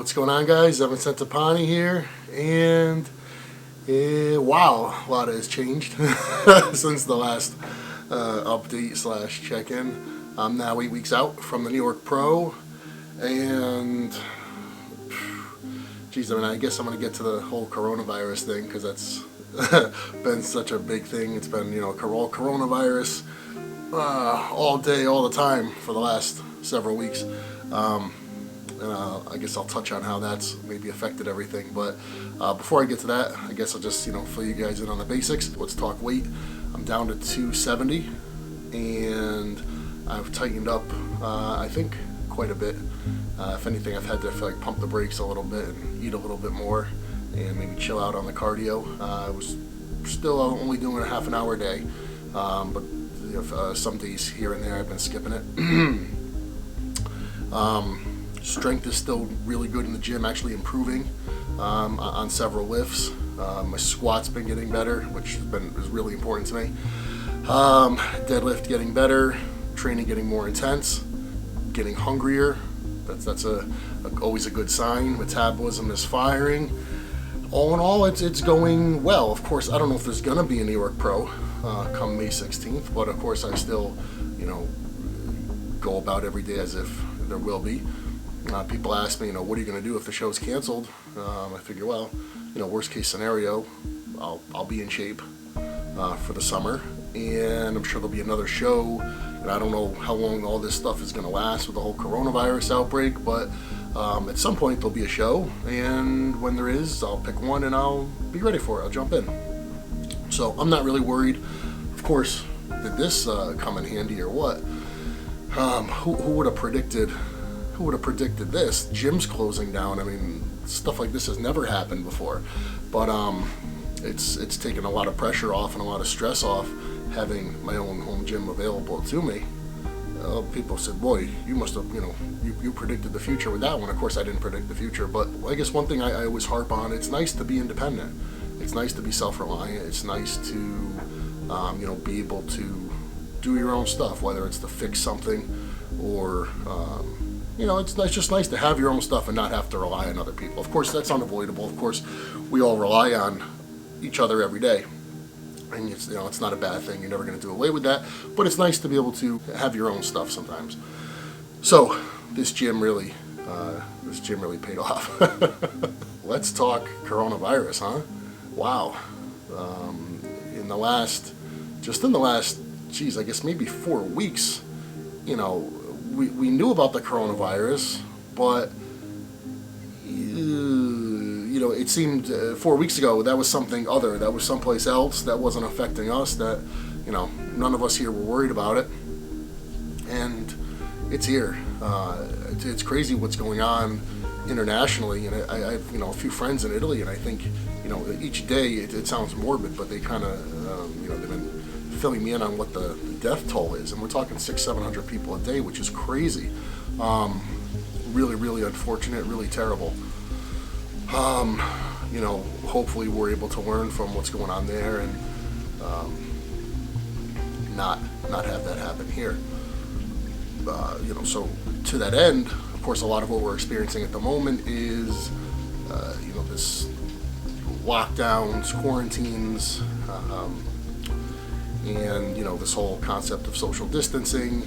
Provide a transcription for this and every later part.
What's going on, guys? Evan Centopani here, and wow, a lot has changed since the last update / check-in. I'm now 8 weeks out from the New York Pro, and geez, I guess I'm going to get to the whole coronavirus thing, because that's been such a big thing. It's been, coronavirus all day, all the time for the last several weeks. And I guess I'll touch on how that's maybe affected everything. But before I get to that, I guess I'll just fill you guys in on the basics. Let's talk weight. I'm down to 270, and I've tightened up, I think, quite a bit. If anything, I've had to pump the brakes a little bit and eat a little bit more, and maybe chill out on the cardio. I was still only doing a half an hour a day, but some days here and there I've been skipping it. Strength is still really good in the gym, actually improving on several lifts. My squat's been getting better, which is really important to me. Deadlift getting better, training getting more intense, getting hungrier. That's always a good sign. Metabolism is firing. All in all, it's going well. Of course, I don't know if there's gonna be a New York Pro come May 16th, but of course I still, go about every day as if there will be. People ask me, what are you going to do if the show's canceled? I figure, well, worst case scenario, I'll be in shape for the summer, and I'm sure there'll be another show. And I don't know how long all this stuff is going to last with the whole coronavirus outbreak, but at some point there'll be a show, and when there is, I'll pick one and I'll be ready for it. I'll jump in. So I'm not really worried. Of course, did this come in handy or what? Who would have predicted? Who would have predicted this? Gyms closing down. I mean, stuff like this has never happened before. But it's taken a lot of pressure off and a lot of stress off having my own home gym available to me. People said, boy, you must have, you predicted the future with that one. Of course, I didn't predict the future, but I guess one thing I always harp on, it's nice to be independent. It's nice to be self-reliant. It's nice to, be able to do your own stuff, whether it's to fix something or, it's just nice to have your own stuff and not have to rely on other people. Of course, that's unavoidable. Of course, we all rely on each other every day, and it's not a bad thing. You're never going to do away with that, but it's nice to be able to have your own stuff sometimes. So this gym really paid off. Let's talk coronavirus, huh? Wow. In the last, geez, I guess maybe 4 weeks, we knew about the coronavirus, but it seemed 4 weeks ago that was something other, that was someplace else, that wasn't affecting us, that none of us here were worried about it, and it's here. It's crazy what's going on internationally, and I have a few friends in Italy, and I think each day it sounds morbid, but they kind of they've been filling me in on what the death toll is, and we're talking 600-700 people a day, which is crazy. Really, really unfortunate, really terrible. Hopefully we're able to learn from what's going on there and not have that happen here. So to that end, of course, a lot of what we're experiencing at the moment is this lockdowns, quarantines, and this whole concept of social distancing.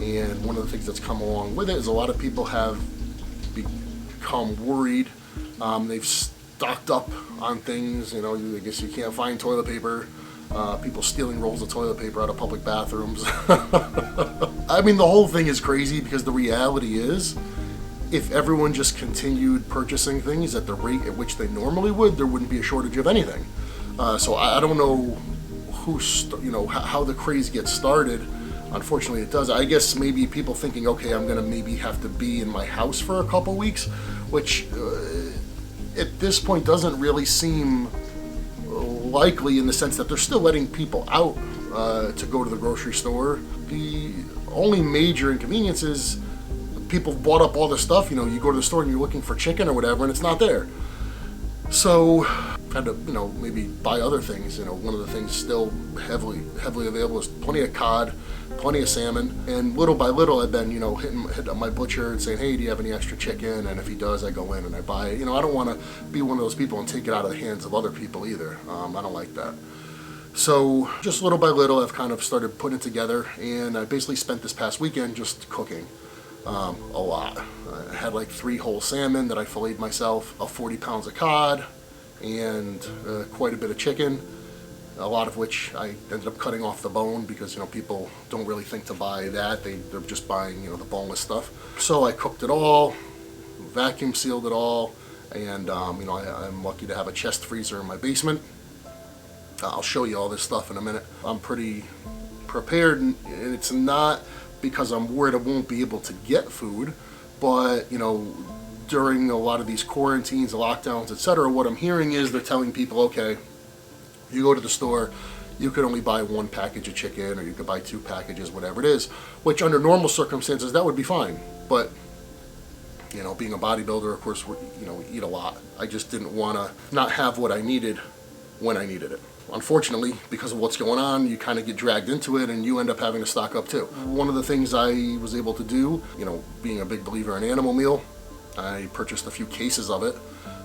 And one of the things that's come along with it is a lot of people have become worried. They've stocked up on things. I guess you can't find toilet paper. People stealing rolls of toilet paper out of public bathrooms. I mean, the whole thing is crazy, because the reality is, if everyone just continued purchasing things at the rate at which they normally would, there wouldn't be a shortage of anything. So I don't know how the craze gets started. Unfortunately, it does. I guess maybe people thinking, okay, I'm gonna maybe have to be in my house for a couple weeks, which at this point doesn't really seem likely, in the sense that they're still letting people out to go to the grocery store. The only major inconvenience is people bought up all the stuff. You go to the store and you're looking for chicken or whatever, and it's not there. So had to, maybe buy other things. One of the things still heavily available is plenty of cod, plenty of salmon, and little by little I've been, hitting up my butcher and saying, hey, do you have any extra chicken? And if he does, I go in and I buy it. I don't want to be one of those people and take it out of the hands of other people either. I don't like that. So just little by little, I've kind of started putting it together, and I basically spent this past weekend just cooking a lot. I had like 3 whole salmon that I filleted myself, 40 pounds of cod, and quite a bit of chicken, a lot of which I ended up cutting off the bone because, people don't really think to buy that. They're just buying, the boneless stuff. So I cooked it all, vacuum sealed it all, and, I'm lucky to have a chest freezer in my basement. I'll show you all this stuff in a minute. I'm pretty prepared, and it's not because I'm worried I won't be able to get food, but, during a lot of these quarantines, lockdowns, etc., what I'm hearing is they're telling people, okay, you go to the store, you could only buy 1 package of chicken, or you could buy 2 packages, whatever it is, which under normal circumstances, that would be fine. But, being a bodybuilder, of course, we eat a lot. I just didn't want to not have what I needed when I needed it. Unfortunately, because of what's going on, you kind of get dragged into it and you end up having to stock up too. One of the things I was able to do, being a big believer in animal meal, I purchased a few cases of it.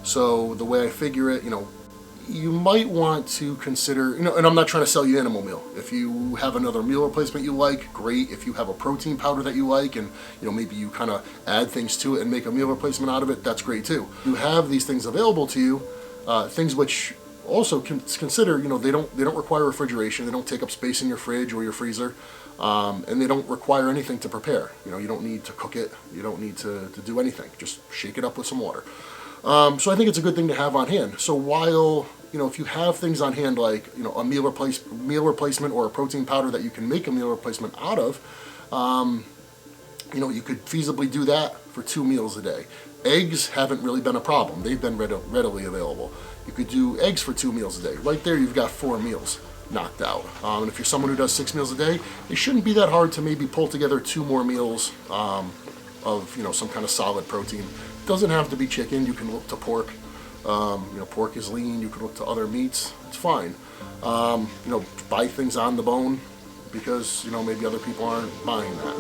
So the way I figure it, you might want to consider, and I'm not trying to sell you animal meal. If you have another meal replacement you like, great. If you have a protein powder that you like and, maybe you kind of add things to it and make a meal replacement out of it, that's great too. You have these things available to you, things which also consider, they don't require refrigeration. They don't take up space in your fridge or your freezer, and they don't require anything to prepare. You don't need to cook it. You don't need to do anything. Just shake it up with some water. So I think it's a good thing to have on hand. So while, if you have things on hand like, a meal replacement or a protein powder that you can make a meal replacement out of, you could feasibly do that for 2 meals a day. Eggs haven't really been a problem. They've been readily available. You could do eggs for 2 meals a day. Right there, you've got 4 meals knocked out. And if you're someone who does 6 meals a day, it shouldn't be that hard to maybe pull together 2 more meals of some kind of solid protein. It doesn't have to be chicken. You can look to pork. Pork is lean. You could look to other meats. It's fine. Buy things on the bone because maybe other people aren't buying that.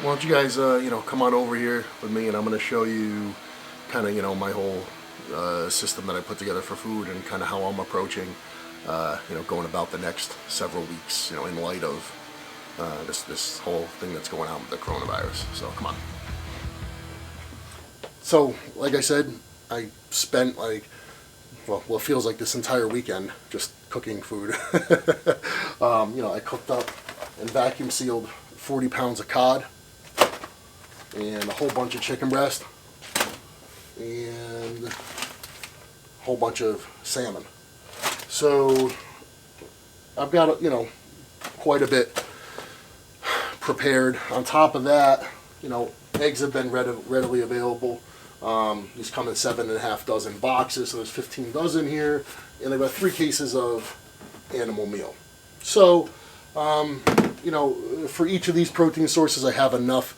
Why don't you guys, come on over here with me, and I'm going to show you kind of, my whole system that I put together for food and kind of how I'm approaching, going about the next several weeks, in light of this whole thing that's going on with the coronavirus. So come on. So, like I said, I spent what feels like this entire weekend just cooking food. I cooked up and vacuum sealed 40 pounds of cod and a whole bunch of chicken breast and a whole bunch of salmon. So I've got, you know, quite a bit prepared. On top of that, you know, eggs have been readily available. These come in 7.5 dozen boxes, so there's 15 dozen here, and I've got 3 cases of animal meal. So, you know, for each of these protein sources, I have enough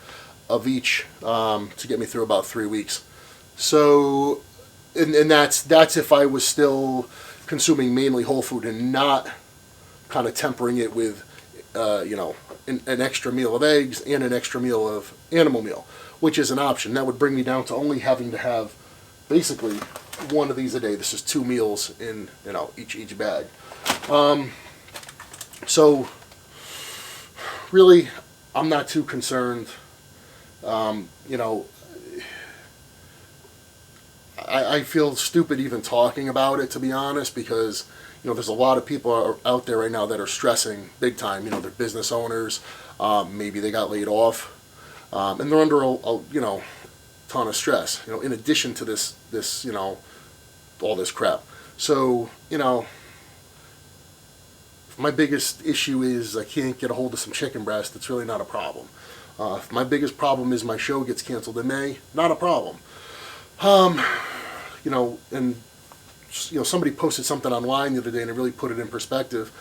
of each to get me through about 3 weeks. So, and that's if I was still consuming mainly whole food and not kind of tempering it with, you know, an extra meal of eggs and an extra meal of animal meal, which is an option. That would bring me down to only having to have basically 1 of these a day. This is 2 meals in, you know, each bag. So really, I'm not too concerned. You know, I feel stupid even talking about it, to be honest, because, you know, there's a lot of people out there right now that are stressing big time. You know, they're business owners. Maybe they got laid off, and they're under a you know, ton of stress. You know, in addition to this you know, all this crap. So, you know, if my biggest issue is I can't get a hold of some chicken breast, it's really not a problem. If my biggest problem is my show gets canceled in May, not a problem. You know, and you know, somebody posted something online the other day and it really put it in perspective.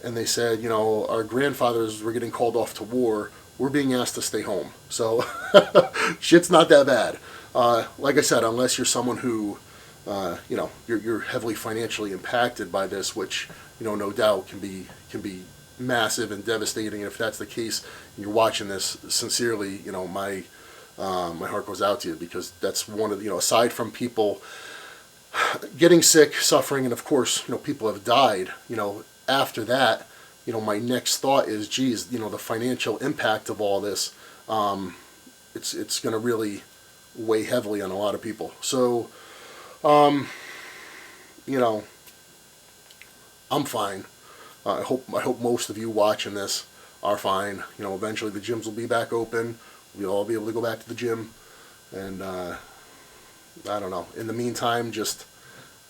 And they said, you know, our grandfathers were getting called off to war. We're being asked to stay home. So shit's not that bad. Like I said, unless you're someone who, you know, you're heavily financially impacted by this, which, you know, no doubt can be massive and devastating. And if that's the case, and you're watching this, sincerely, you know, my heart goes out to you, because that's one of the, you know, aside from people getting sick, suffering, and of course, you know, people have died, you know, after that, you know, my next thought is, geez, you know, the financial impact of all this, it's going to really weigh heavily on a lot of people. So, you know, I'm fine. I hope most of you watching this are fine. You know, eventually the gyms will be back open. We'll all be able to go back to the gym, and I don't know. In the meantime, just,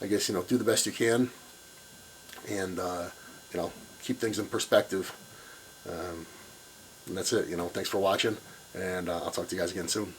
I guess, you know, do the best you can, and you know, keep things in perspective. And that's it. You know, thanks for watching, and I'll talk to you guys again soon.